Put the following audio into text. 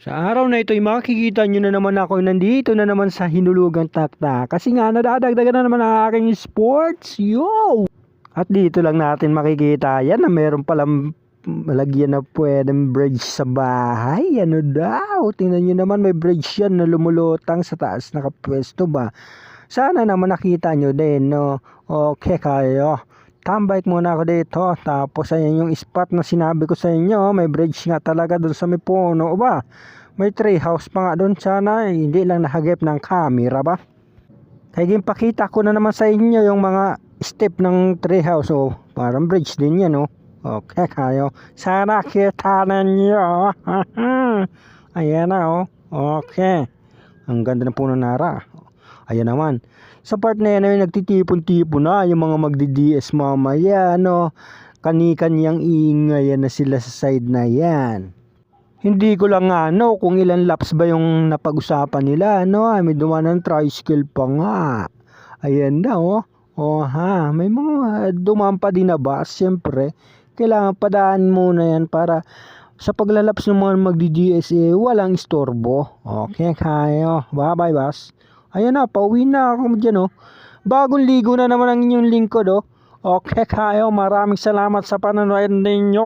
Sa araw na ito ay makikita nyo na naman ako nandito na naman sa Hinulugang Takta. Kasi nga nadadagdagan na naman ang aking sports. Yo! At dito lang natin makikita yan na meron palang malagyan na pwedeng bridge sa bahay. Ano daw? Tingnan nyo naman may bridge yan na lumulutang sa taas nakapwesto ba. Sana naman nakita nyo din, no? Okay kayo. Tambay muna ako dito. Tapos ayan yung spot na sinabi ko sa inyo. May bridge nga talaga doon sa may puno ba. May tree house pa nga doon. Sana hindi lang nahagip ng camera ba. Kaya pakita ko na naman sa inyo yung mga step ng tree house. Oh, parang bridge din yan oh. Okay kayo. Sana kita na nyo. Ayan na oh. Okay. Ang ganda ng puno nara. Ayan naman. Sa part na yan ay nagtitipon-tipon na yung mga magdi-DS mamaya, no? Kani-kanyang ingay na sila sa side na yan. Hindi ko lang nga, no, kung ilan laps ba yung napag-usapan nila, no? May dumaan ng tricycle pa nga. Ayan na, oh. Oh, ha. May mga dumaan pa din na bus, siyempre. Kailangan padaan muna yan para sa paglalaps ng mga magdi-DS, walang istorbo. Okay, kayo. Bye-bye, boss. Ayan na, pauwi na ako dyan, oh. Bagong ligo na naman ang inyong lingkod, oh. Okay kayo, maraming salamat sa panonood ninyo.